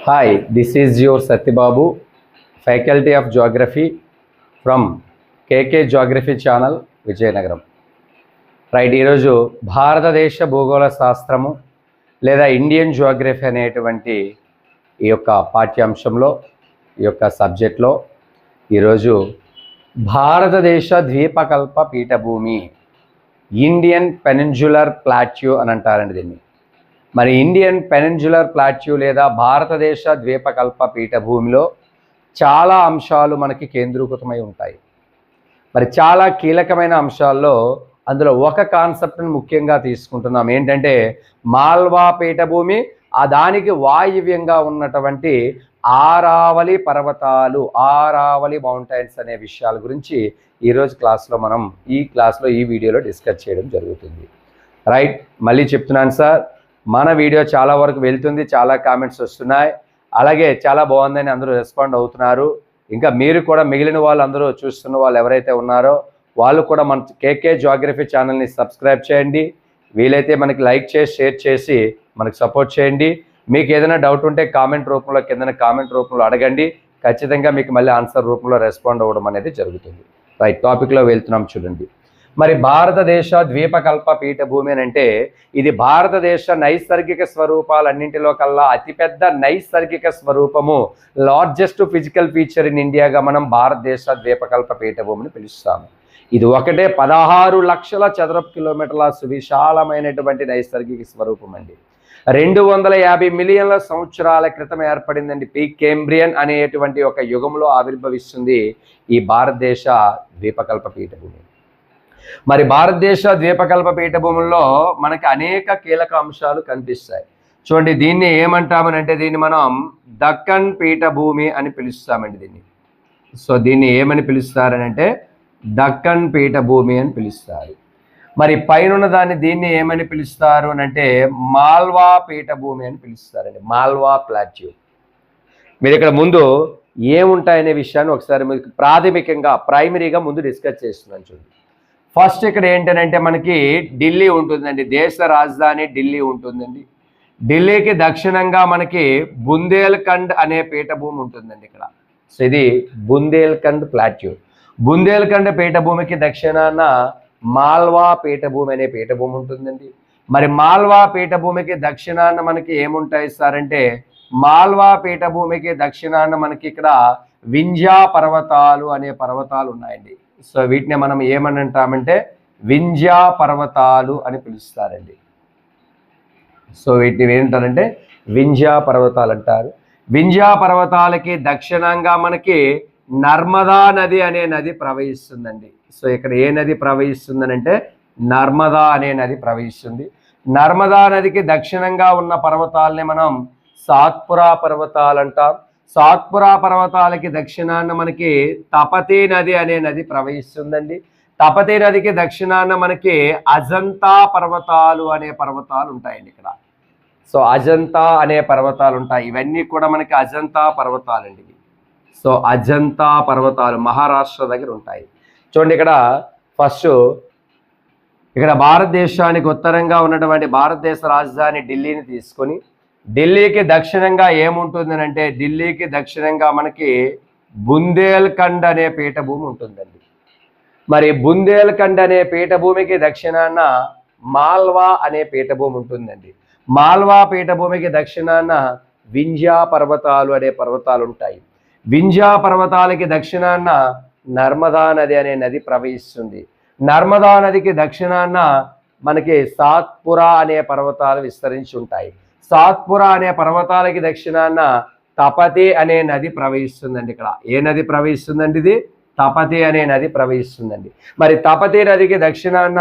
Hi, this is your Satyababu, Faculty of Geography from KK Geography Channel, Vijayanagaram. Right, ఈరోజు భారతదేశ భూగోళ శాస్త్రము లేదా ఇండియన్ జియోగ్రఫీ అనేటువంటి ఈ యొక్క పాఠ్యాంశంలో ఈ యొక్క సబ్జెక్ట్లో ఈరోజు భారతదేశ ద్వీపకల్ప పీఠభూమి ఇండియన్ పెనిన్సులర్ ప్లాట్యూ అని అంటారండి దీన్ని. మరి ఇండియన్ పెనిన్సులర్ ప్లాట్యూ లేదా భారతదేశ ద్వీపకల్ప పీఠభూమిలో చాలా అంశాలు మనకి కేంద్రీకృతమై ఉంటాయి. మరి చాలా కీలకమైన అంశాల్లో అందులో ఒక కాన్సెప్ట్ని ముఖ్యంగా తీసుకుంటున్నాం. ఏంటంటే మాల్వా పీఠభూమి, దానికి వాయువ్యంగా ఉన్నటువంటి ఆరావళి పర్వతాలు, ఆరావళి మౌంటైన్స్ అనే విషయాల గురించి ఈరోజు క్లాస్లో ఈ వీడియోలో డిస్కస్ చేయడం జరుగుతుంది. రైట్, మళ్ళీ చెప్తున్నాను సార్, మన వీడియో చాలా వరకు వెళ్తుంది, చాలా కామెంట్స్ వస్తున్నాయి, అలాగే చాలా బాగుందని అందరూ రెస్పాండ్ అవుతున్నారు. ఇంకా మీరు కూడా మిగిలిన వాళ్ళు అందరూ చూస్తున్న వాళ్ళు ఎవరైతే ఉన్నారో వాళ్ళు కూడా మన కేకే జియోగ్రఫీ ఛానల్ని సబ్స్క్రైబ్ చేయండి. వీలైతే మనకి లైక్ చేసి షేర్ చేసి మనకు సపోర్ట్ చేయండి. మీకు ఏదైనా డౌట్ ఉంటే కామెంట్ రూపంలో అడగండి. ఖచ్చితంగా మీకు మళ్ళీ ఆన్సర్ రూపంలో రెస్పాండ్ అవ్వడం అనేది జరుగుతుంది. రైట్, టాపిక్లో వెళ్తున్నాం చూడండి. మరి భారతదేశ ద్వీపకల్ప పీఠభూమి అని అంటే ఇది భారతదేశ నైసర్గిక స్వరూపాలన్నింటిలో కల్లా అతిపెద్ద నైసర్గిక స్వరూపము, లార్జెస్ట్ ఫిజికల్ ఫీచర్ ఇన్ ఇండియాగా మనం భారతదేశ ద్వీపకల్ప పీఠభూమిని పిలుస్తాము. ఇది ఒకటే 16 లక్షల చదరపు కిలోమీటర్ల సువిశాలమైనటువంటి నైసర్గిక స్వరూపం అండి. 250 మిలియన్ల సంవత్సరాల క్రితం ఏర్పడిందండి. ప్రీకేంబ్రియన్ అనేటువంటి ఒక యుగంలో ఆవిర్భవిస్తుంది ఈ భారతదేశ ద్వీపకల్ప పీఠభూమి. మరి భారతదేశ ద్వీపకల్ప పీఠభూముల్లో మనకి అనేక కీలక అంశాలు కనిపిస్తాయి. చూడండి, దీన్ని ఏమంటామనంటే దీన్ని మనం దక్కన్ పీఠభూమి అని పిలుస్తామండి దీన్ని. సో దీన్ని ఏమని పిలుస్తారనంటే దక్కన్ పీఠభూమి అని పిలుస్తారు. మరి పైన దీన్ని ఏమని పిలుస్తారు అని అంటే మాల్వా పీఠభూమి అని పిలుస్తారండి, మాల్వా ప్లాట్యూ. మీరు ఇక్కడ ముందు ఏముంటాయనే విషయాన్ని ఒకసారి మీకు ప్రైమరీగా ముందు డిస్కస్ చేస్తున్నాను చూడండి. ఫస్ట్ ఇక్కడ ఏంటంటే మనకి ఢిల్లీ ఉంటుందండి, దేశ రాజధాని ఢిల్లీ ఉంటుందండి. ఢిల్లీకి దక్షిణంగా మనకి బుందేల్ఖండ్ అనే పీఠభూమి ఉంటుందండి ఇక్కడ. సో ఇది బుందేల్ఖండ్ ప్లాట్యూ. బుందేల్ఖండ్ పీఠభూమికి దక్షిణాన మాల్వా పీఠభూమి అనే పీఠభూమి ఉంటుందండి. మరి మాల్వా పీఠభూమికి దక్షిణాన మనకి ఏముంటాయి సార్ అంటే మాల్వా పీఠభూమికి దక్షిణాన మనకి ఇక్కడ వింధ్యా పర్వతాలు అనే పర్వతాలు ఉన్నాయండి. సో వీటిని మనం ఏమని అంటామంటే వింధ్యా పర్వతాలు అని పిలుస్తారండి. సో వీటిని ఏంటారంటే వింధ్యా పర్వతాలు అంటారు. వింధ్యా పర్వతాలకి దక్షిణంగా మనకి నర్మదా నది అనే నది ప్రవహిస్తుందండి. సో ఇక్కడ ఏ నది ప్రవహిస్తుందనంటే నర్మదా అనే నది ప్రవహిస్తుంది. నర్మదా నదికి దక్షిణంగా ఉన్న పర్వతాలని మనం సాత్పురా పర్వతాలు అంటాం. సాత్పురా పర్వతాలకి దక్షిణాన మనకి తపతీ నది అనే నది ప్రవహిస్తుందండి. తపతీ నదికి దక్షిణాన మనకి అజంతా పర్వతాలు అనే పర్వతాలు ఉంటాయండి ఇక్కడ. సో అజంతా అనే పర్వతాలు ఉంటాయి. ఇవన్నీ కూడా మనకి అజంతా పర్వతాలండి. సో అజంతా పర్వతాలు మహారాష్ట్ర దగ్గర ఉంటాయి. చూడండి, ఇక్కడ భారతదేశానికి ఉత్తరంగా ఉన్నటువంటి భారతదేశ రాజధాని ఢిల్లీని తీసుకొని ఢిల్లీకి దక్షిణంగా ఏముంటుంది అంటే ఢిల్లీకి దక్షిణంగా మనకి బుందేల్ఖండ్ అనే పీఠభూమి ఉంటుందండి. మరి బుందేల్ఖండ్ అనే పీఠభూమికి దక్షిణాన మాల్వా అనే పీఠభూమి ఉంటుందండి. మాల్వా పీఠభూమికి దక్షిణాన వింధ్యా పర్వతాలు అనే పర్వతాలు ఉంటాయి. వింధ్యా పర్వతాలకి దక్షిణాన నర్మదా నది అనే నది ప్రవహిస్తుంది. నర్మదా నదికి దక్షిణాన మనకి సాత్పురా అనే పర్వతాలు విస్తరించి ఉంటాయి. సాత్పురా అనే పర్వతాలకి దక్షిణాన తపతి అనే నది ప్రవహిస్తుందండి. ఇక్కడ ఏ నది ప్రవహిస్తుందండి? ఇది తపతి అనే నది ప్రవహిస్తుందండి. మరి తపతి నదికి దక్షిణాన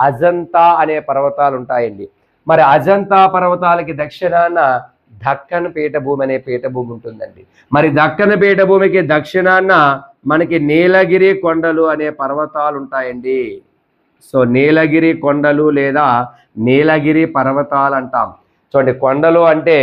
అజంతా అనే పర్వతాలు ఉంటాయండి. మరి అజంతా పర్వతాలకి దక్షిణాన దక్కన్ పీఠభూమి అనే పీఠభూమి ఉంటుందండి. మరి దక్కన్ పీఠభూమికి దక్షిణాన మనకి నీలగిరి కొండలు అనే పర్వతాలు ఉంటాయండి. సో నీలగిరి కొండలు లేదా నీలగిరి పర్వతాలు అంటాం. చూడండి, కొండలు అంటే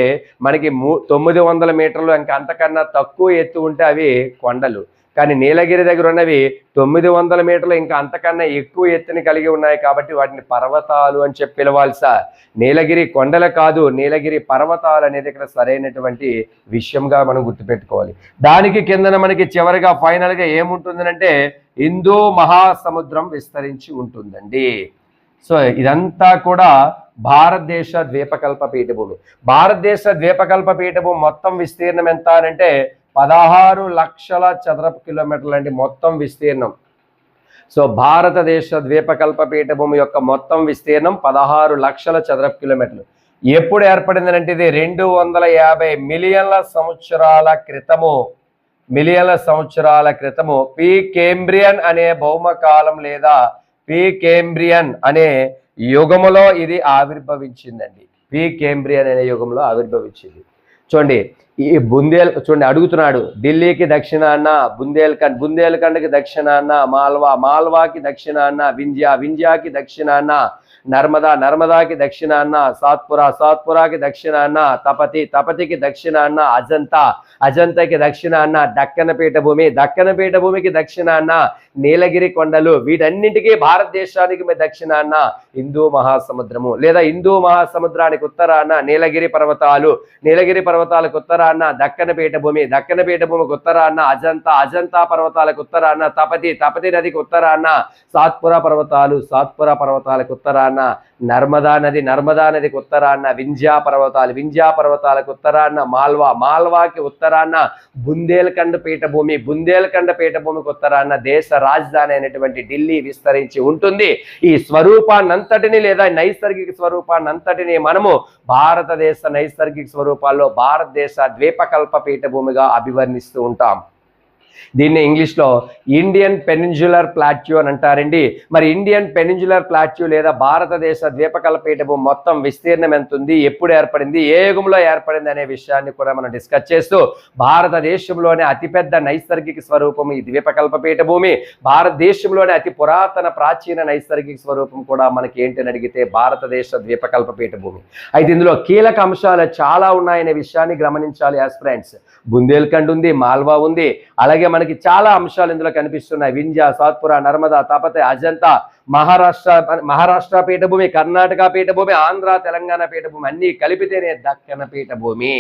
మనకి 900 మీటర్లు ఇంకా అంతకన్నా తక్కువ ఎత్తు ఉంటే అవి కొండలు. కానీ నీలగిరి దగ్గర ఉన్నవి 900 మీటర్లు ఇంకా అంతకన్నా ఎక్కువ ఎత్తుని కలిగి ఉన్నాయి కాబట్టి వాటిని పర్వతాలు అని చెప్పి పిలవాలి సార్. నీలగిరి కొండలు కాదు, నీలగిరి పర్వతాలు అనేది ఇక్కడ సరైనటువంటి విషయంగా మనం గుర్తుపెట్టుకోవాలి. దానికి కిందన మనకి చివరిగా ఫైనల్గా ఏముంటుందంటే హిందూ మహాసముద్రం విస్తరించి ఉంటుందండి. సో ఇదంతా కూడా భారతదేశ ద్వీపకల్ప పీఠభూమి. భారతదేశ ద్వీపకల్ప పీఠభూమి మొత్తం విస్తీర్ణం ఎంత అంటే 16 లక్షల చదరపు కిలోమీటర్లు అండి మొత్తం విస్తీర్ణం. సో భారతదేశ ద్వీపకల్ప పీఠభూమి యొక్క మొత్తం విస్తీర్ణం 16 లక్షల చదరపు కిలోమీటర్లు. ఎప్పుడు ఏర్పడిందంటే ఇది 250 మిలియన్ల సంవత్సరాల క్రితము పి కేంబ్రియన్ అనే భౌమకాలం లేదా పి కేంబ్రియన్ అనే యుగములో ఇది ఆవిర్భవించిందండి. పి కేంబ్రియన్ అనే యుగంలో ఆవిర్భవించింది. చూడండి ఈ చూడండి అడుగుతున్నాడు, ఢిల్లీకి దక్షిణాన బుందేల్ఖండ్కి దక్షిణాన మాల్వాకి దక్షిణాన వింధ్యాకి దక్షిణాన నర్మదాకి దక్షిణాన సాత్పురాకి దక్షిణాన తపతికి దక్షిణాన అజంతాకి దక్షిణాన దక్కన పీఠభూమికి దక్షిణాన నీలగిరి కొండలు, వీటన్నింటికీ భారతదేశానికి దక్షిణాన హిందూ మహాసముద్రము లేదా హిందూ మహాసముద్రానికి ఉత్తరాన నీలగిరి పర్వతాలకు ఉత్తరాన దక్కన పీఠభూమికి ఉత్తరాన అజంతా పర్వతాలకు ఉత్తరాన తపతి నదికి ఉత్తరాన సాత్పుర పర్వతాలకు ఉత్తరాన నర్మదా నదికి ఉత్తరాన వింధ్యా పర్వతాలకు ఉత్తరాన మాల్వాకి ఉత్తరాన బుందేల్ఖండ్ పీఠభూమికి ఉత్తరాన దేశ రాజధాని అయినటువంటి ఢిల్లీ విస్తరించి ఉంటుంది. ఈ స్వరూపాన్నంతటిని లేదా నైసర్గిక స్వరూపాన్నంతటిని మనము భారతదేశ నైసర్గిక స్వరూపాల్లో భారతదేశ ద్వీపకల్ప పీఠభూమిగా అభివర్ణిస్తూ ఉంటాం. దీన్ని ఇంగ్లీష్లో ఇండియన్ పెనిన్సులర్ ప్లాట్యూ అని అంటారండి. మరి ఇండియన్ పెనిన్సులర్ ప్లాట్యూ లేదా భారతదేశ ద్వీపకల్ప పీఠభూమి మొత్తం విస్తీర్ణం ఎంత ఉంది, ఎప్పుడు ఏర్పడింది, ఏ యుగంలో ఏర్పడింది అనే విషయాన్ని కూడా మనం డిస్కస్ చేస్తూ భారతదేశంలోనే అతిపెద్ద నైసర్గిక స్వరూపం ఈ ద్వీపకల్ప పీఠభూమి. భారతదేశంలోనే అతి పురాతన ప్రాచీన నైసర్గిక స్వరూపం కూడా మనకి ఏంటని అడిగితే భారతదేశ ద్వీపకల్ప పీఠభూమి. అయితే ఇందులో కీలక అంశాలు చాలా ఉన్నాయనే విషయాన్ని గమనించాలి యాస్ ఫ్రెండ్స్. బుందేల్ఖండ్ ఉంది, మాల్వా ఉంది, అలాగే మనకి చాలా అంశాలు ఇందులో కనిపిస్తున్నాయి. వింధ్యా, సాత్పుర, నర్మదా, తపతి, అజంతా, మహారాష్ట్ర పీఠభూమి, కర్ణాటక పీఠభూమి, ఆంధ్ర తెలంగాణ పీఠభూమి అన్నీ కలిపితేనే దక్కన పీఠభూమి.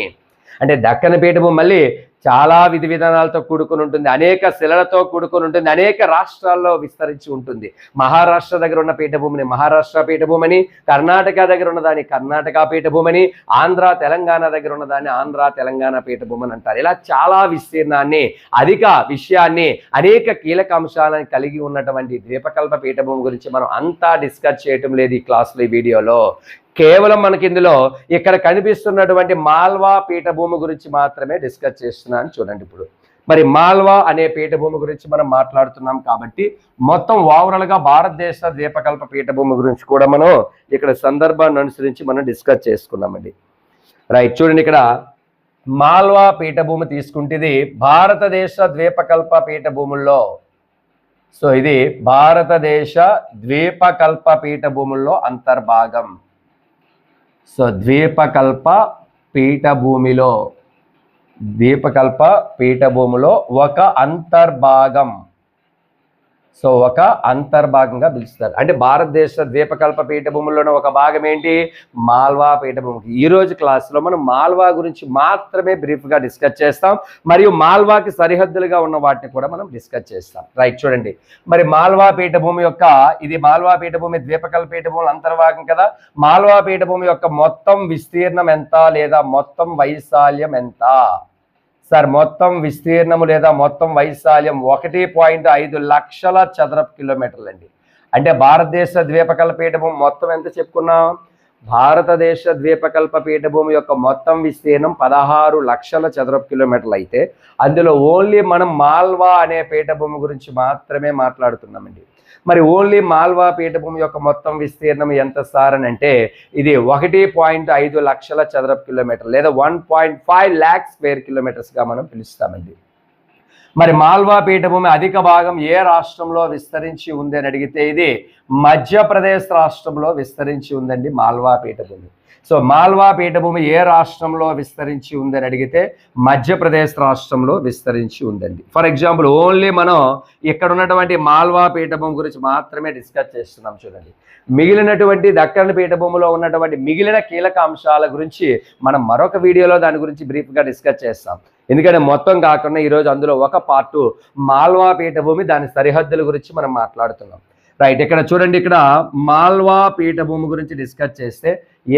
అంటే దక్కన పీఠభూమి మళ్ళీ చాలా విధి విధానాలతో కూడుకుని ఉంటుంది, అనేక శిలలతో కూడుకుని ఉంటుంది, అనేక రాష్ట్రాల్లో విస్తరించి ఉంటుంది. మహారాష్ట్ర దగ్గర ఉన్న పీఠభూమిని మహారాష్ట్ర పీఠభూమని, కర్ణాటక దగ్గర ఉన్నదాన్ని కర్ణాటక పీఠభూమని, ఆంధ్ర తెలంగాణ దగ్గర ఉన్నదాన్ని ఆంధ్ర తెలంగాణ పీఠభూమని అంటారు. ఇలా చాలా విస్తీర్ణాన్ని, అధిక విషయాన్ని, అనేక కీలక అంశాలను కలిగి ఉన్నటువంటి ద్వీపకల్ప పీఠభూమి గురించి మనం అంతా డిస్కస్ చేయటం లేదు ఈ క్లాస్లో, ఈ వీడియోలో. కేవలం మనకి ఇందులో ఇక్కడ కనిపిస్తున్నటువంటి మాల్వా పీఠభూమి గురించి మాత్రమే డిస్కస్ చేస్తున్నాను. చూడండి ఇప్పుడు మరి మాల్వా అనే పీఠభూమి గురించి మనం మాట్లాడుతున్నాం కాబట్టి మొత్తం ఓవరాల్గా భారతదేశ ద్వీపకల్ప పీఠభూమి గురించి కూడా మనం ఇక్కడ సందర్భాన్ని అనుసరించి మనం డిస్కస్ చేసుకున్నామండి. రైట్, చూడండి ఇక్కడ మాల్వా పీఠభూమి తీసుకుంటే ఇది భారతదేశ ద్వీపకల్ప పీఠభూముల్లో, సో ఇది భారతదేశ ద్వీపకల్ప పీఠభూముల్లో అంతర్భాగం. సో ద్వీపకల్ప పీఠభూమిలో ఒక అంతర్భాగం, సో ఒక అంతర్భాగంగా పిలుస్తారు. అంటే భారతదేశ ద్వీపకల్ప పీఠభూముల్లోనే ఒక భాగం ఏంటి, మాల్వా పీఠభూమి. ఈరోజు క్లాస్లో మనం మాల్వా గురించి మాత్రమే బ్రీఫ్గా డిస్కస్ చేస్తాం, మరియు మాల్వాకి సరిహద్దులుగా ఉన్న వాటిని కూడా మనం డిస్కస్ చేస్తాం. రైట్, చూడండి మరి మాల్వా పీఠభూమి యొక్క, ఇది మాల్వా పీఠభూమి ద్వీపకల్ప పీఠభూముల అంతర్భాగం కదా. మాల్వా పీఠభూమి యొక్క మొత్తం విస్తీర్ణం ఎంత లేదా మొత్తం వైశాల్యం ఎంత సార్? మొత్తం విస్తీర్ణము లేదా మొత్తం వైశాల్యం 1.5 లక్షల చదరపు కిలోమీటర్లు అండి. అంటే భారతదేశ ద్వీపకల్ప పీఠభూమి మొత్తం ఎంత చెప్పుకున్నాం? భారతదేశ ద్వీపకల్ప పీఠభూమి యొక్క మొత్తం విస్తీర్ణం 16 లక్షల చదరపు కిలోమీటర్లు అయితే అందులో ఓన్లీ మనం మాల్వా అనే పీఠభూమి గురించి మాత్రమే మాట్లాడుతున్నామండి. మరి ఓన్లీ మాల్వా పీఠభూమి యొక్క మొత్తం విస్తీర్ణం ఎంత సార్ అని అంటే ఇది 1.5 లక్షల చదరపు కిలోమీటర్లు లేదా 1.5 lakh స్క్వేర్ కిలోమీటర్స్గా మనం పిలుస్తామండి. మరి మాల్వా పీఠభూమి అధిక భాగం ఏ రాష్ట్రంలో విస్తరించి ఉంది అని అడిగితే ఇది మధ్యప్రదేశ్ రాష్ట్రంలో విస్తరించి ఉందండి మాల్వా పీఠభూమి. సో మాల్వా పీఠభూమి ఏ రాష్ట్రంలో విస్తరించి ఉందని అడిగితే మధ్యప్రదేశ్ రాష్ట్రంలో విస్తరించి ఉందండి. ఫర్ ఎగ్జాంపుల్ ఓన్లీ మనం ఇక్కడ ఉన్నటువంటి మాల్వా పీఠభూమి గురించి మాత్రమే డిస్కస్ చేస్తున్నాం. చూడండి, మిగిలినటువంటి దక్కన్ పీఠభూమిలో ఉన్నటువంటి మిగిలిన కీలక అంశాల గురించి మనం మరొక వీడియోలో దాని గురించి బ్రీఫ్గా డిస్కస్ చేస్తాం. ఎందుకంటే మొత్తం కాకుండా ఈరోజు అందులో ఒక పార్టు మాల్వా పీఠభూమి దాని సరిహద్దుల గురించి మనం మాట్లాడుతున్నాం. రైట్, ఇక్కడ చూడండి, ఇక్కడ మాల్వా పీఠభూమి గురించి డిస్కస్ చేస్తే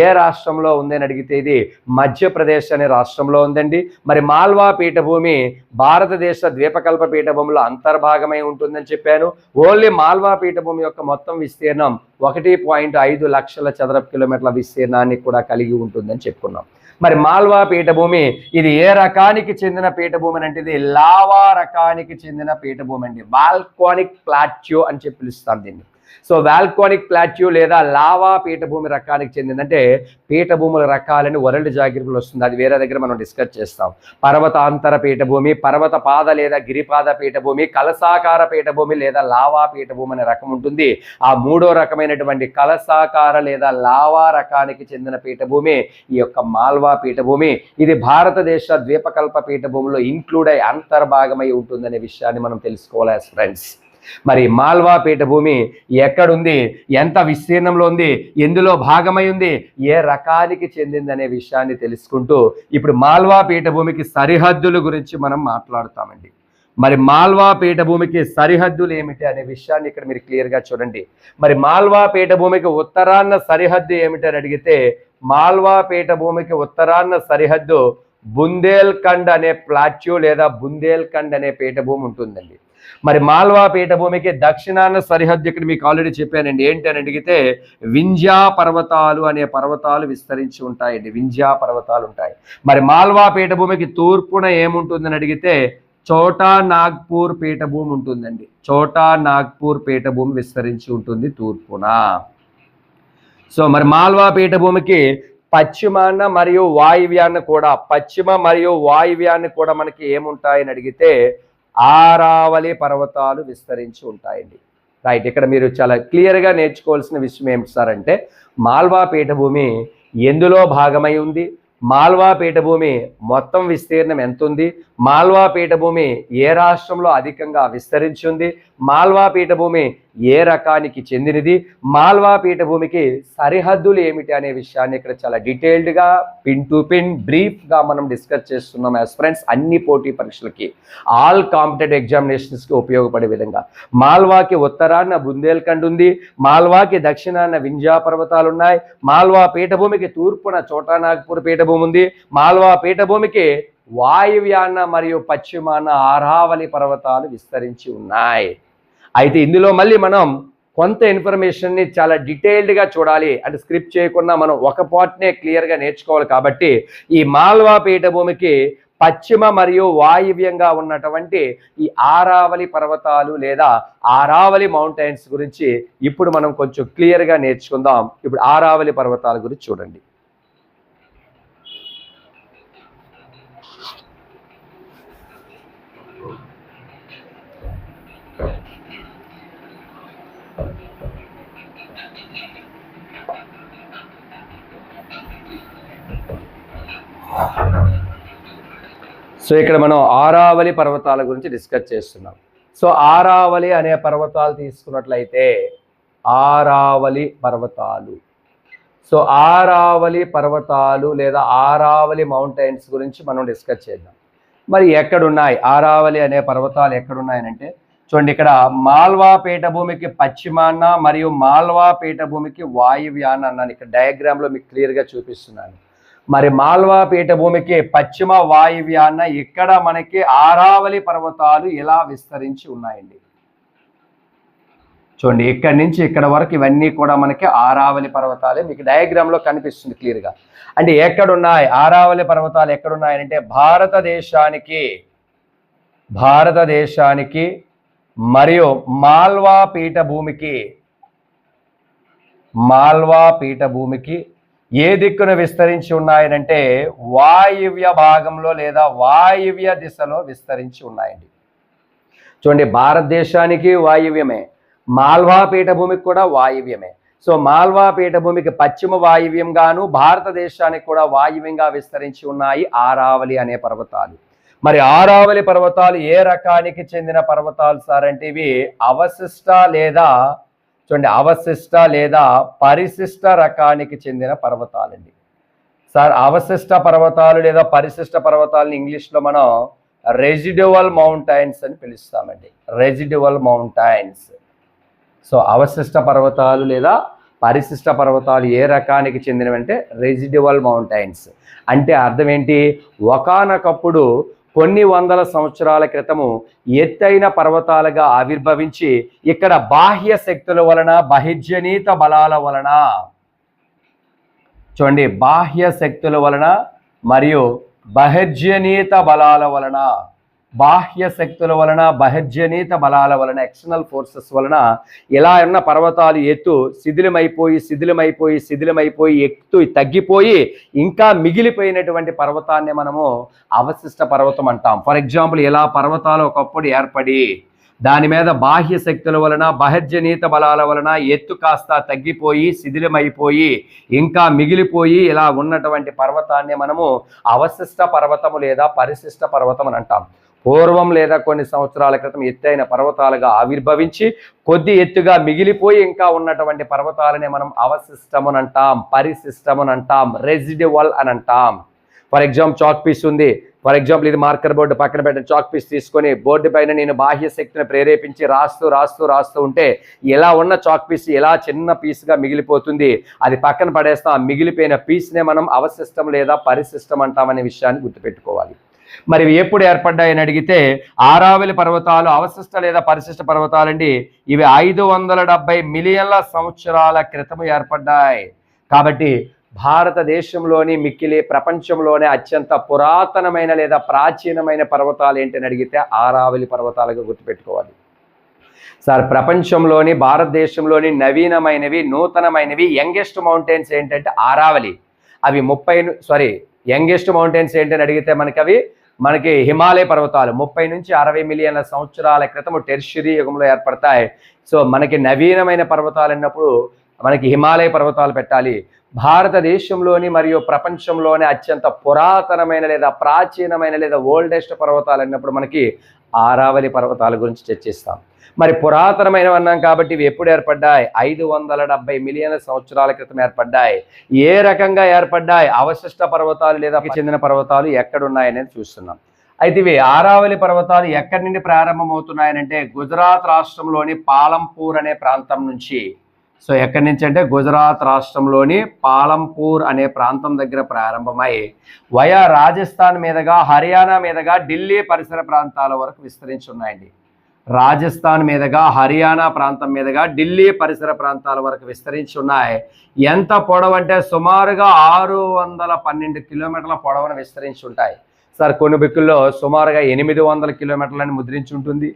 ఏ రాష్ట్రంలో ఉంది అని అడిగితే ఇది మధ్యప్రదేశ్ అనే రాష్ట్రంలో ఉందండి. మరి మాల్వా పీఠభూమి భారతదేశ ద్వీపకల్ప పీఠభూమిలో అంతర్భాగమై ఉంటుందని చెప్పాను. ఓన్లీ మాల్వా పీఠభూమి యొక్క మొత్తం విస్తీర్ణం 1.5 లక్షల చదరపు కిలోమీటర్ల విస్తీర్ణాన్ని కూడా కలిగి ఉంటుందని చెప్పుకున్నాం. మరి మాల్వా పీఠభూమి ఇది ఏ రకానికి చెందిన పీఠభూమి అంటే ఇది లావా రకానికి చెందిన పీఠభూమి అండి. వాల్కానిక్ ప్లాట్యూ అని చెప్పి పిలుస్తాం దీన్ని. సో వాల్కానిక్ ప్లాట్యూ లేదా లావా పీఠభూమి రకానికి చెందిందంటే పీఠభూముల రకాలని వరల్డ్ జాగ్రఫీలో వస్తుంది, అది వేరే దగ్గర మనం డిస్కస్ చేస్తాం. పర్వతాంతర పీఠభూమి, పర్వత పాద లేదా గిరిపాద పీఠభూమి, కలసాకార పీఠభూమి లేదా లావా పీఠభూమి అనే రకం ఉంటుంది. ఆ మూడో రకమైనటువంటి కలసాకార లేదా లావా రకానికి చెందిన పీఠభూమి ఈ యొక్క మాల్వా పీఠభూమి. ఇది భారతదేశ ద్వీపకల్ప పీఠభూమిలో ఇంక్లూడ్ అయి అంతర్భాగమై ఉంటుందనే విషయాన్ని మనం తెలుసుకోవాలి ఫ్రెండ్స్. మరి మాల్వా పీఠభూమి ఎక్కడుంది, ఎంత విస్తీర్ణంలో ఉంది, ఎందులో భాగమై ఉంది, ఏ రకానికి చెందిందనే విషయాన్ని తెలుసుకుంటూ ఇప్పుడు మాల్వా పీఠభూమికి సరిహద్దుల గురించి మనం మాట్లాడుతామండి. మరి మాల్వా పీఠభూమికి సరిహద్దులు ఏమిటి అనే విషయాన్ని ఇక్కడ మీరు క్లియర్గా చూడండి. మరి మాల్వా పీఠభూమికి ఉత్తరాన్న సరిహద్దు ఏమిటి అని అడిగితే మాల్వా పీఠభూమికి ఉత్తరాన్న సరిహద్దు బుందేల్ఖండ్ అనే ప్లాట్యూ లేదా బుందేల్ఖండ్ అనే పీఠభూమి ఉంటుందండి. మరి మాల్వా పీఠభూమికి దక్షిణాన సరిహద్దు ఇక్కడ మీకు ఆల్రెడీ చెప్పానండి. ఏంటి అని అడిగితే వింధ్యా పర్వతాలు అనే పర్వతాలు విస్తరించి ఉంటాయండి, వింధ్యా పర్వతాలు ఉంటాయి. మరి మాల్వా పీఠభూమికి తూర్పున ఏముంటుందని అడిగితే చోటా నాగ్పూర్ పీఠభూమి ఉంటుందండి. చోటా నాగ్పూర్ పీఠభూమి విస్తరించి ఉంటుంది తూర్పున. సో మరి మాల్వా పీఠభూమికి పశ్చిమాన మరియు వాయువ్యాన్ని కూడా మనకి ఏముంటాయని అడిగితే ఆరావళి పర్వతాలు విస్తరించి ఉంటాయండి. రైట్, ఇక్కడ మీరు చాలా క్లియర్గా నేర్చుకోవాల్సిన విషయం ఏమిటి సార్ అంటే మాల్వా పీఠభూమి ఎందులో భాగమై ఉంది, మాల్వా పీఠభూమి మొత్తం విస్తీర్ణం ఎంత ఉంది, మాల్వా పీఠభూమి ఏ రాష్ట్రంలో అధికంగా విస్తరించి ఉంది, మాల్వా పీఠభూమి ఏ రకానికి చెందినది, మాల్వా పీఠభూమికి సరిహద్దులు ఏమిటి అనే విషయాన్ని ఇక్కడ చాలా డీటెయిల్డ్గా పిన్ టు పిన్ బ్రీఫ్గా మనం డిస్కస్ చేస్తున్నాం యాజ్ ఫ్రెండ్స్. అన్ని పోటీ పరీక్షలకి ఆల్ కాంపిటేటివ్ ఎగ్జామినేషన్స్కి ఉపయోగపడే విధంగా మాల్వాకి ఉత్తరాన బుందేల్ఖండ్ ఉంది, మాల్వాకి దక్షిణాన వింధ్యా పర్వతాలు ఉన్నాయి, మాల్వా పీఠభూమికి తూర్పున చోటా నాగ్పూర్ పీఠభూమి ఉంది, మాల్వా పీఠభూమికి వాయువ్యాన మరియు పశ్చిమాన ఆరావళి పర్వతాలు విస్తరించి ఉన్నాయి. అయితే ఇందులో మళ్ళీ మనం కొంత ఇన్ఫర్మేషన్ని చాలా డీటెయిల్డ్గా చూడాలి అంటే స్క్రిప్ట్ చేయకుండా మనం ఒక పార్ట్నే క్లియర్గా నేర్చుకోవాలి. కాబట్టి ఈ మాల్వా పీఠభూమికి పశ్చిమ మరియు వాయువ్యంగా ఉన్నటువంటి ఈ ఆరావళి పర్వతాలు లేదా ఆరావళి మౌంటైన్స్ గురించి ఇప్పుడు మనం కొంచెం క్లియర్గా నేర్చుకుందాం. ఇప్పుడు ఆరావళి పర్వతాల గురించి చూడండి. సో ఇక్కడ మనం ఆరావళి పర్వతాల గురించి డిస్కస్ చేస్తున్నాం. సో ఆరావళి అనే పర్వతాలు తీసుకున్నట్లయితే ఆరావళి పర్వతాలు, సో ఆరావళి పర్వతాలు లేదా ఆరావళి మౌంటైన్స్ గురించి మనం డిస్కస్ చేద్దాం. మరి ఎక్కడున్నాయి ఆరావళి అనే పర్వతాలు ఎక్కడున్నాయనంటే చూడండి, ఇక్కడ మాల్వా పీఠభూమికి పశ్చిమాన మరియు మాల్వా పీఠభూమికి వాయువ్యాన అన్నాను. ఇక్కడ డయాగ్రామ్లో మీకు క్లియర్గా చూపిస్తున్నాను. మరి మాల్వా పీఠభూమికి పశ్చిమ వాయువ్యాన ఇక్కడ మనకి ఆరావళి పర్వతాలు ఇలా విస్తరించి ఉన్నాయండి. చూడండి, ఇక్కడి నుంచి ఇక్కడ వరకు ఇవన్నీ కూడా మనకి ఆరావళి పర్వతాలే, మీకు డయాగ్రామ్లో కనిపిస్తుంది క్లియర్గా. అంటే ఎక్కడున్నాయి ఆరావళి పర్వతాలు ఎక్కడున్నాయంటే భారతదేశానికి మరియు మాల్వా పీఠభూమికి ఏ దిక్కున విస్తరించి ఉన్నాయనంటే వాయువ్య భాగంలో లేదా వాయువ్య దిశలో విస్తరించి ఉన్నాయండి. చూడండి, భారతదేశానికి వాయువ్యమే, మాల్వా పీఠభూమికి కూడా వాయువ్యమే. సో మాల్వా పీఠభూమికి పశ్చిమ వాయువ్యంగాను భారతదేశానికి కూడా వాయువ్యంగా విస్తరించి ఉన్నాయి ఆరావళి అనే పర్వతాలు. మరి ఆరావళి పర్వతాలు ఏ రకానికి చెందిన పర్వతాలు సార్ అంటే ఇవి అవశిష్ట లేదా చూడండి అవశిష్ట లేదా పరిశిష్ట రకానికి చెందిన పర్వతాలండి. సార్ అవశిష్ట పర్వతాలు లేదా పరిశిష్ట పర్వతాలను ఇంగ్లీష్లో మనం రెసిడ్యువల్ మౌంటైన్స్ అని పిలుస్తామండి. Residual mountains. సో అవశిష్ట పర్వతాలు లేదా పరిశిష్ట పర్వతాలు ఏ రకానికి చెందినవంటే రెసిడ్యువల్ మౌంటైన్స్. అంటే అర్థం ఏంటి, ఒకానొకప్పుడు కొన్ని వందల సంవత్సరాల క్రితము ఎత్తైన పర్వతాలుగా ఆవిర్భవించి ఇక్కడ బాహ్య శక్తుల వలన బహిర్జనీత బలాల వలన చూడండి బాహ్య శక్తుల వలన మరియు బహిర్జనీత బలాల వలన బాహ్య శక్తుల వలన బహిర్జనీత బలాల వలన ఎక్స్టర్నల్ ఫోర్సెస్ వలన ఇలా ఉన్న పర్వతాలు ఎత్తు శిథిలమైపోయి ఎత్తు తగ్గిపోయి ఇంకా మిగిలిపోయినటువంటి పర్వతాన్ని మనము అవశిష్ట పర్వతం అంటాం. ఫర్ ఎగ్జాంపుల్ ఇలా పర్వతాలు ఒకప్పుడు ఏర్పడి దాని మీద బాహ్య శక్తుల వలన బహిర్జనీత బలాల వలన ఎత్తు కాస్త తగ్గిపోయి శిథిలమైపోయి ఇంకా మిగిలిపోయి ఇలా ఉన్నటువంటి పర్వతాన్ని మనము అవశిష్ట పర్వతము లేదా పరిశిష్ట పర్వతం అని అంటాం. పూర్వం లేదా కొన్ని సంవత్సరాల క్రితం ఎత్తైన పర్వతాలుగా ఆవిర్భవించి కొద్ది ఎత్తుగా మిగిలిపోయి ఇంకా ఉన్నటువంటి పర్వతాలనే మనం అవశిష్టముని అంటాం, పరిశిష్టముని అంటాం, రెసిడ్యువల్ అని అంటాం. ఫర్ ఎగ్జాంపుల్ చాక్ పీస్ ఉంది. ఫర్ ఎగ్జాంపుల్ ఇది మార్కర్ బోర్డు పక్కన పెట్టిన చాక్ పీస్ తీసుకొని బోర్డు పైన నేను బాహ్య శక్తిని ప్రేరేపించి రాస్తూ ఉంటే ఇలా ఉన్న చాక్ పీస్ ఇలా చిన్న పీస్గా మిగిలిపోతుంది. అది పక్కన పడేస్తాం. ఆ మిగిలిపోయిన పీస్నే మనం అవశిష్టం లేదా పరిశిష్టం అంటామనే విషయాన్ని గుర్తుపెట్టుకోవాలి. మరి ఎప్పుడు ఏర్పడ్డాయని అడిగితే ఆరావళి పర్వతాలు అవశిష్ట లేదా పరిశిష్ట పర్వతాలండి. ఇవి 570 మిలియన్ల సంవత్సరాల క్రితం ఏర్పడ్డాయి. కాబట్టి భారతదేశంలోని మిక్కిలి ప్రపంచంలోనే అత్యంత పురాతనమైన లేదా ప్రాచీనమైన పర్వతాలు ఏంటని అడిగితే ఆరావళి పర్వతాలుగా గుర్తుపెట్టుకోవాలి. సార్ ప్రపంచంలోని భారతదేశంలోని నవీనమైనవి నూతనమైనవి యంగెస్ట్ మౌంటైన్స్ ఏంటంటే ఆరావళి. అవి యంగెస్ట్ మౌంటైన్స్ ఏంటని అడిగితే మనకి హిమాలయ పర్వతాలు 30 నుంచి 60 మిలియన్ల సంవత్సరాల క్రితం టెర్షియరీ యుగంలో ఏర్పడతాయి. సో మనకి నవీనమైన పర్వతాలు అన్నప్పుడు మనకి హిమాలయ పర్వతాలు పెట్టాలి. భారతదేశంలోని మరియు ప్రపంచంలోని అత్యంత పురాతనమైన లేదా ప్రాచీనమైన లేదా ఓల్డెస్ట్ పర్వతాలు అన్నప్పుడు మనకి ఆరావళి పర్వతాల గురించి చర్చిస్తాం. మరి పురాతనమైనవి అన్నాం కాబట్టి ఇవి ఎప్పుడు ఏర్పడ్డాయి? 570 మిలియన్ల సంవత్సరాల క్రితం ఏర్పడ్డాయి. ఏ రకంగా ఏర్పడ్డాయి? అవశిష్ట పర్వతాలు లేదా చెందిన పర్వతాలు ఎక్కడున్నాయనేది చూస్తున్నాం. అయితే ఇవి ఆరావళి పర్వతాలు ఎక్కడి నుండి ప్రారంభమవుతున్నాయనంటే గుజరాత్ రాష్ట్రంలోని పాలంపూర్ అనే ప్రాంతం నుంచి. సో ఎక్కడి నుంచి అంటే గుజరాత్ రాష్ట్రంలోని పాలంపూర్ అనే ప్రాంతం దగ్గర ప్రారంభమై వయా రాజస్థాన్ మీదుగా హర్యానా మీదుగా ఢిల్లీ పరిసర ప్రాంతాల వరకు విస్తరించి ఉన్నాయండి. రాజస్థాన్ మీదుగా హర్యానా ప్రాంతం మీదుగా ఢిల్లీ పరిసర ప్రాంతాల వరకు విస్తరించి ఉన్నాయి. ఎంత పొడవు అంటే సుమారుగా 612 కిలోమీటర్ల పొడవును విస్తరించి ఉంటాయి. సార్ కొన్ని బుక్కుల్లో సుమారుగా 800 కిలోమీటర్లని ముద్రించి ఉంటుంది.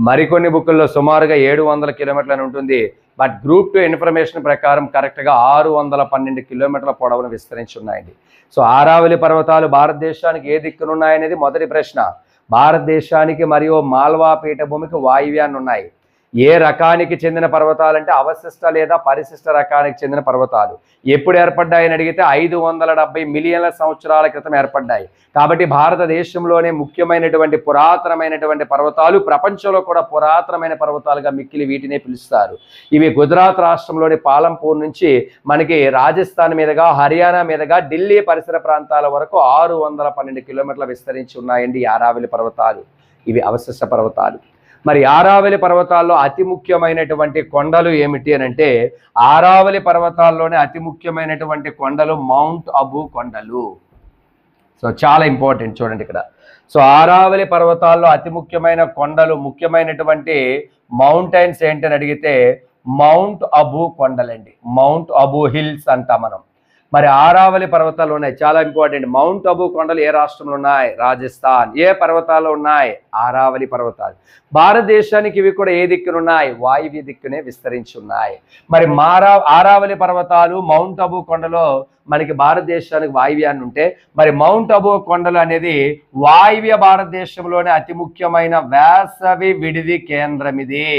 మరికొన్ని బుక్కుల్లో సుమారుగా 700 కిలోమీటర్లని ఉంటుంది. బట్ గ్రూప్ 2 ఇన్ఫర్మేషన్ ప్రకారం కరెక్ట్గా 612 కిలోమీటర్ల పొడవును విస్తరించి ఉన్నాయండి. సో ఆరావళి పర్వతాలు భారతదేశానికి ఏ దిక్కునున్నాయనేది మొదటి ప్రశ్న. భారతదేశానికి మరియు మాల్వా పీఠభూమికి వాయువ్యాన్ని ఉన్నాయి. ఏ రకానికి చెందిన పర్వతాలు అంటే అవశిష్ట లేదా పరిశిష్ట రకానికి చెందిన పర్వతాలు. ఎప్పుడు ఏర్పడ్డాయని అడిగితే 570 మిలియన్ల సంవత్సరాల క్రితం ఏర్పడ్డాయి. కాబట్టి భారతదేశంలోనే ముఖ్యమైనటువంటి పురాతనమైనటువంటి పర్వతాలు, ప్రపంచంలో కూడా పురాతనమైన పర్వతాలుగా మిక్కిలి వీటినే పిలుస్తారు. ఇవి గుజరాత్ రాష్ట్రంలోని పాలంపూర్ నుంచి మనకి రాజస్థాన్ మీదుగా హర్యానా మీదుగా ఢిల్లీ పరిసర ప్రాంతాల వరకు 612 కిలోమీటర్ల విస్తరించి ఉన్నాయండి ఆరావళి పర్వతాలు. ఇవి అవశిష్ట పర్వతాలు. మరి ఆరావళి పర్వతాల్లో అతి ముఖ్యమైనటువంటి కొండలు ఏమిటి అని అంటే ఆరావళి పర్వతాల్లోనే అతి ముఖ్యమైనటువంటి కొండలు మౌంట్ అబూ కొండలు. సో చాలా ఇంపార్టెంట్ చూడండి ఇక్కడ. సో ఆరావళి పర్వతాల్లో అతి ముఖ్యమైన కొండలు, ముఖ్యమైనటువంటి మౌంటైన్స్ ఏంటని అడిగితే మౌంట్ అబూ కొండలండి. మౌంట్ అబూ హిల్స్ అంటాం మనం. మరి ఆరావళి పర్వతాలు ఉన్నాయి, చాలా ఇంపార్టెంట్. మౌంట్ అబూ కొండలు ఏ రాష్ట్రంలో ఉన్నాయి? రాజస్థాన్. ఏ పర్వతాలు ఉన్నాయి? ఆరావళి పర్వతాలు. భారతదేశానికి ఇవి కూడా ఏ దిక్కునున్నాయి? వాయువ్య దిక్కునే విస్తరించి ఉన్నాయి. మరి ఆరావళి పర్వతాలు మౌంట్ అబూ కొండలో మనకి భారతదేశానికి వాయువ్యాన్ని ఉంటే మరి మౌంట్ అబూ కొండలు అనేది వాయువ్య భారతదేశంలోనే అతి ముఖ్యమైన వేసవి విడిది కేంద్రం ఇది.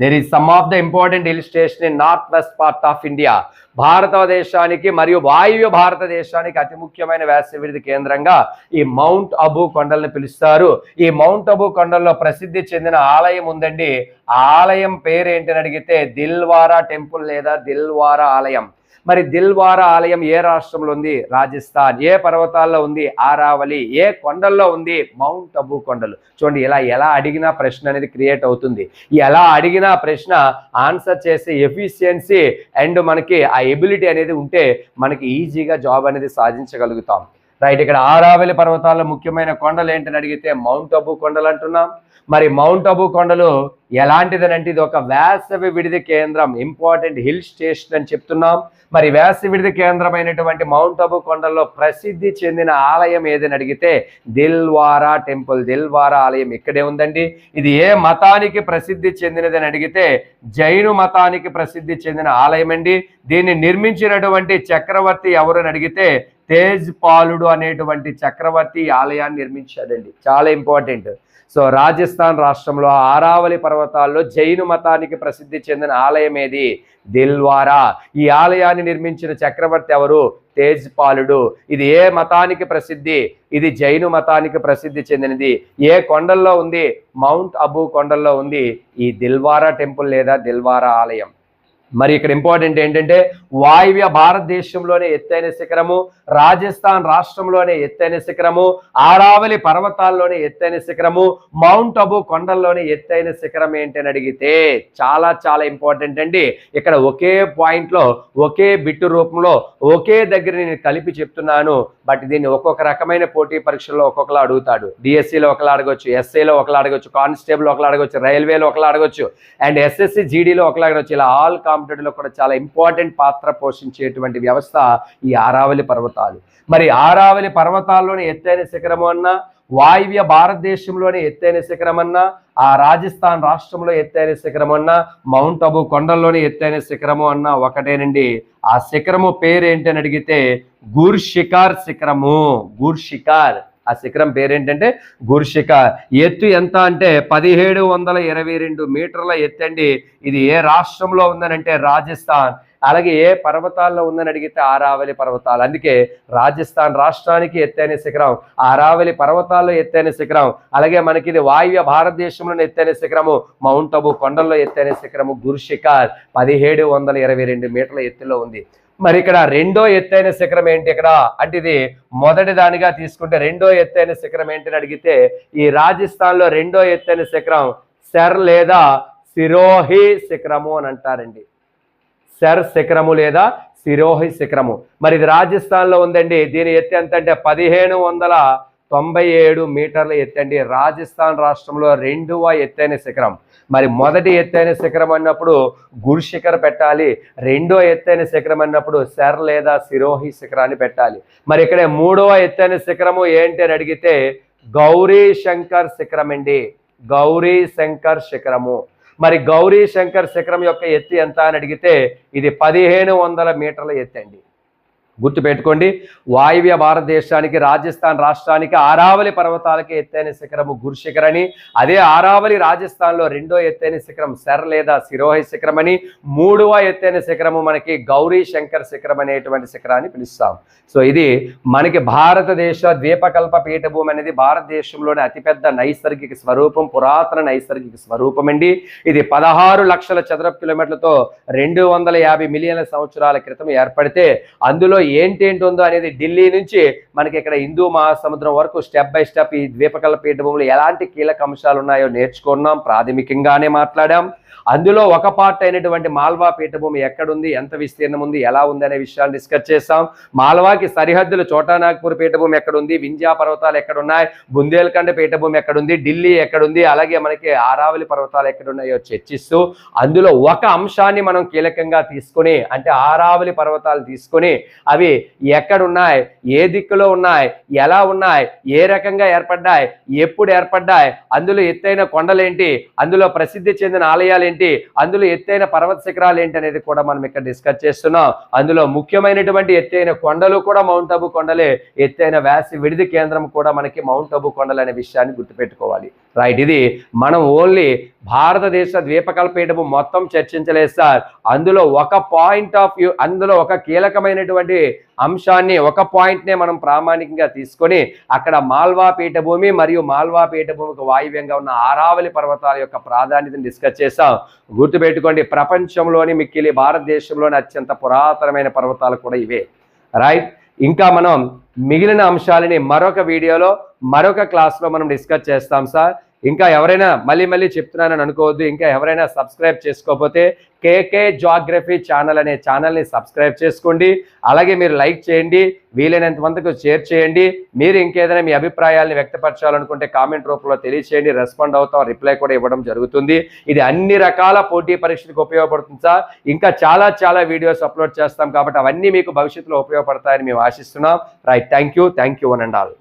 There is some of the important hill station in north west part of India. భారతదేశానికి మరియు వాయువ్య భారతదేశానికి అతి ముఖ్యమైన వేసవిడిది కేంద్రంగా ఈ మౌంట్ అబూ కొండల్ని పిలుస్తారు. ఈ మౌంట్ అబూ కొండల్లో ప్రసిద్ధి చెందిన ఆలయం ఉందండి. ఆ ఆలయం పేరు ఏంటని అడిగితే దిల్వారా టెంపుల్ లేదా దిల్వారా ఆలయం. మరి దిల్వారా ఆలయం ఏ రాష్ట్రంలో ఉంది? రాజస్థాన్. ఏ పర్వతాల్లో ఉంది? ఆరావళి. ఏ కొండల్లో ఉంది? మౌంట్ అబూ కొండలు. చూడండి, ఎలా అడిగినా ప్రశ్న అనేది క్రియేట్ అవుతుంది. ఎలా అడిగినా ప్రశ్న ఆన్సర్ చేసే ఎఫిషియన్సీ అండ్ మనకి ఆ ఎబిలిటీ అనేది ఉంటే మనకి ఈజీగా జాబ్ అనేది సాధించగలుగుతాం. రైట్, ఇక్కడ ఆరావళి పర్వతాల్లో ముఖ్యమైన కొండలు ఏంటని అడిగితే మౌంట్ అబూ కొండలు అంటున్నాం. మరి మౌంట్ అబూ కొండలు ఎలాంటిదనంటే ఇది ఒక వేసవి విడిది కేంద్రం, ఇంపార్టెంట్ హిల్ స్టేషన్ అని చెప్తున్నాం. మరి వేసవి విడిది కేంద్రమైనటువంటి మౌంట్ అబూ కొండల్లో ప్రసిద్ధి చెందిన ఆలయం ఏదని అడిగితే దిల్వారా టెంపుల్. దిల్వారా ఆలయం ఇక్కడే ఉందండి. ఇది ఏ మతానికి ప్రసిద్ధి చెందినదని అడిగితే జైను మతానికి ప్రసిద్ధి చెందిన ఆలయం అండి. దీన్ని నిర్మించినటువంటి చక్రవర్తి ఎవరని అడిగితే తేజ్ పాలుడు అనేటువంటి చక్రవర్తి ఆలయాన్ని నిర్మించాడండి. చాలా ఇంపార్టెంట్. సో రాజస్థాన్ రాష్ట్రంలో ఆరావళి పర్వతాల్లో జైను మతానికి ప్రసిద్ధి చెందిన ఆలయం ఏది? దిల్వారా. ఈ ఆలయాన్ని నిర్మించిన చక్రవర్తి ఎవరు? తేజ్ పాలుడు. ఇది ఏ మతానికి ప్రసిద్ధి? ఇది జైను మతానికి ప్రసిద్ధి చెందినది. ఏ కొండల్లో ఉంది? మౌంట్ అబూ కొండల్లో ఉంది ఈ దిల్వారా టెంపుల్ లేదా దిల్వారా ఆలయం. మరి ఇక్కడ ఇంపార్టెంట్ ఏంటంటే వాయువ్య భారతదేశంలోనే ఎత్తైన శిఖరము, రాజస్థాన్ రాష్ట్రంలోనే ఎత్తైన శిఖరము, ఆరావళి పర్వతాల్లోనే ఎత్తైన శిఖరము, మౌంట్ అబూ కొండల్లోనే ఎత్తైన శిఖరం ఏంటని అడిగితే చాలా చాలా ఇంపార్టెంట్ అండి. ఇక్కడ ఒకే పాయింట్లో ఒకే బిట్టు రూపంలో ఒకే దగ్గర నేను కలిపి చెప్తున్నాను. బట్ దీన్ని ఒక్కొక్క రకమైన పోటీ పరీక్షల్లో ఒక్కొక్కలా అడుగుతాడు. డిఎస్సిలో ఒకలా అడగొచ్చు, ఎస్ఐలో ఒకలా అడగొచ్చు, కానిస్టేబుల్ ఒకలా అడగొచ్చు, రైల్వేలో ఒకలా అడగొచ్చు, అండ్ ఎస్ఎస్సి జీడీలో ఒకలా అడగొచ్చు. ఇలా ఆల్ కాంపిటేటివ్లో కూడా చాలా ఇంపార్టెంట్ పాత్ర పోషించేటువంటి వ్యవస్థ ఈ ఆరావళి పర్వతాలు. మరి ఆరావళి పర్వతాల్లోని ఎత్తైన శిఖరము అన్నా, వాయువ్య భారతదేశంలోని ఎత్తైన శిఖరం అన్నా, ఆ రాజస్థాన్ రాష్ట్రంలో ఎత్తైన శిఖరం అన్నా, మౌంట్ అబూ కొండల్లోని ఎత్తైన శిఖరము అన్నా ఒకటేనండి. ఆ శిఖరము పేరు ఏంటని అడిగితే గుర్షికార్ శిఖరము. గుర్షికార్. ఆ శిఖరం పేరేంటంటే గుర్షికార్. ఎత్తు ఎంత అంటే 1722 మీటర్ల ఎత్తండి. ఇది ఏ రాష్ట్రంలో ఉందనంటే రాజస్థాన్. అలాగే ఏ పర్వతాల్లో ఉందని అడిగితే ఆరావళి పర్వతాలు. అందుకే రాజస్థాన్ రాష్ట్రానికి ఎత్తైన శిఖరం, ఆరావళి పర్వతాల్లో ఎత్తైన శిఖరం. అలాగే మనకి ఇది వాయువ్య భారతదేశంలోని ఎత్తైన శిఖరము, మౌంట్ అబూ కొండల్లో ఎత్తైన శిఖరము గుర్షికార్ 1722 మీటర్ల ఎత్తులో ఉంది. మరి ఇక్కడ రెండో ఎత్తైన శిఖరం ఏంటి ఇక్కడ అంటే ఇది మొదటి దానిగా తీసుకుంటే రెండో ఎత్తైన శిఖరం ఏంటని అడిగితే ఈ రాజస్థాన్ లో రెండో ఎత్తైన శిఖరం సెర్ లేదా సిరోహి శిఖరము అని అంటారండి. సెర్ శిఖరము లేదా సిరోహి శిఖరము. మరి ఇది రాజస్థాన్ లో ఉందండి. దీని ఎత్తు ఎంత అంటే 1597 మీటర్ల ఎత్తండి. రాజస్థాన్ రాష్ట్రంలో రెండవ ఎత్తైన శిఖరం. మరి మొదటి ఎత్తైన శిఖరం అన్నప్పుడు గుర్షిఖర్ పెట్టాలి, రెండో ఎత్తైన శిఖరం అన్నప్పుడు సెర్ లేదా సిరోహి శిఖరాన్ని పెట్టాలి. మరి ఇక్కడ మూడవ ఎత్తైన శిఖరము ఏంటి అని అడిగితే గౌరీ శంకర్ శిఖరం అండి. గౌరీ శంకర్ శిఖరము. మరి గౌరీ శంకర్ శిఖరం యొక్క ఎత్తు ఎంత అని అడిగితే ఇది 1500 మీటర్ల ఎత్తు అండి. గుర్తుపెట్టుకోండి, వాయువ్య భారతదేశానికి రాజస్థాన్ రాష్ట్రానికి ఆరావళి పర్వతాలకి ఎత్తైన శిఖరము గుర్షిఖర్ అని, అదే ఆరావళి రాజస్థాన్లో రెండో ఎత్తైన శిఖరం సెర్ లేదా సిరోహి శిఖరం అని, మూడవ ఎత్తైన శిఖరము మనకి గౌరీ శంకర్ శిఖరం అనేటువంటి శిఖరాన్ని పిలుస్తాం. సో ఇది మనకి భారతదేశ ద్వీపకల్ప పీఠభూమి అనేది భారతదేశంలోని అతిపెద్ద నైసర్గిక స్వరూపం, పురాతన నైసర్గిక స్వరూపం అండి. ఇది 16 లక్షల చదరపు కిలోమీటర్లతో 250 మిలియన్ల సంవత్సరాల క్రితం ఏర్పడితే అందులో ఏంటేంటి ఉందో అనేది ఢిల్లీ నుంచి మనకి ఇక్కడ హిందూ మహాసముద్రం వరకు స్టెప్ బై స్టెప్ ఈ ద్వీపకల్ప పీఠభూములు ఎలాంటి కీలక అంశాలు ఉన్నాయో నేర్చుకున్నాం, ప్రాథమికంగానే మాట్లాడాం. అందులో ఒక పార్ట్ అయినటువంటి మాల్వా పీఠభూమి ఎక్కడుంది, ఎంత విస్తీర్ణం ఉంది, ఎలా ఉంది అనే విషయాలు డిస్కస్ చేసాం. మాల్వాకి సరిహద్దులు చోటానాగ్పూర్ పీఠభూమి ఎక్కడుంది, వింధ్యా పర్వతాలు ఎక్కడున్నాయి, బుందేల్ఖండ్ పీఠభూమి ఎక్కడుంది, ఢిల్లీ ఎక్కడుంది, అలాగే మనకి ఆరావళి పర్వతాలు ఎక్కడున్నాయో చర్చిస్తూ అందులో ఒక అంశాన్ని మనం కీలకంగా తీసుకొని అంటే ఆరావళి పర్వతాలు తీసుకొని అవి ఎక్కడున్నాయి, ఏ దిక్కులో ఉన్నాయి, ఎలా ఉన్నాయి, ఏ రకంగా ఏర్పడ్డాయి, ఎప్పుడు ఏర్పడ్డాయి, అందులో ఎత్తైన కొండలేంటి, అందులో ప్రసిద్ధి చెందిన ఆలయాలు హిమాలయాలు ఏంటి, అందులో ఎత్తైన పర్వత శిఖరాలు ఏంటి అనేది కూడా మనం ఇక్కడ డిస్కస్ చేస్తున్నాం. అందులో ముఖ్యమైనటువంటి ఎత్తైన కొండలు కూడా మౌంట్ అబు కొండలే, ఎత్తైన వ్యాసి విడిది కేంద్రం కూడా మనకి మౌంట్ అబు కొండలు అనే విషయాన్ని గుర్తుపెట్టుకోవాలి. రైట్, ఇది మనం ఓన్లీ భారతదేశ ద్వీపకల్పీఠము మొత్తం చర్చించలేదు సార్. అందులో ఒక పాయింట్ ఆఫ్ వ్యూ, అందులో ఒక కీలకమైనటువంటి అంశాన్ని, ఒక పాయింట్నే మనం ప్రామాణికంగా తీసుకొని అక్కడ మాల్వా పీఠభూమి మరియు మాల్వా పీఠభూమికి వాయువ్యంగా ఉన్న ఆరావళి పర్వతాల యొక్క ప్రాధాన్యతను డిస్కస్ చేసాం. గుర్తుపెట్టుకోండి, ప్రపంచంలోని మిక్కిలి భారతదేశంలోని అత్యంత పురాతనమైన పర్వతాలు కూడా ఇవే. రైట్, ఇంకా మనం మిగిలిన అంశాలని మరొక వీడియోలో మరొక క్లాస్లో మనం డిస్కస్ చేస్తాం సార్. ఇంకా ఎవరైనా మళ్ళీ చెప్తున్నానని అనుకోవద్దు, ఇంకా ఎవరైనా సబ్స్క్రైబ్ చేసుకోకపోతే కేకే జాగ్రఫీ ఛానల్ అనే ఛానల్ని సబ్స్క్రైబ్ చేసుకోండి. అలాగే మీరు లైక్ చేయండి, వీలైనంత మందికి షేర్ చేయండి. మీరు ఇంకేదైనా మీ అభిప్రాయాలను వ్యక్తపరచాలనుకుంటే కామెంట్ రూపంలో తెలియచేయండి, రెస్పాండ్ అవుతాం, రిప్లై కూడా ఇవ్వడం జరుగుతుంది. ఇది అన్ని రకాల పోటీ పరీక్షలకు ఉపయోగపడుతుంది సార్. ఇంకా చాలా వీడియోస్ అప్లోడ్ చేస్తాం కాబట్టి అవన్నీ మీకు భవిష్యత్తులో ఉపయోగపడతాయని మేము ఆశిస్తున్నాం. Right, thank you one and all.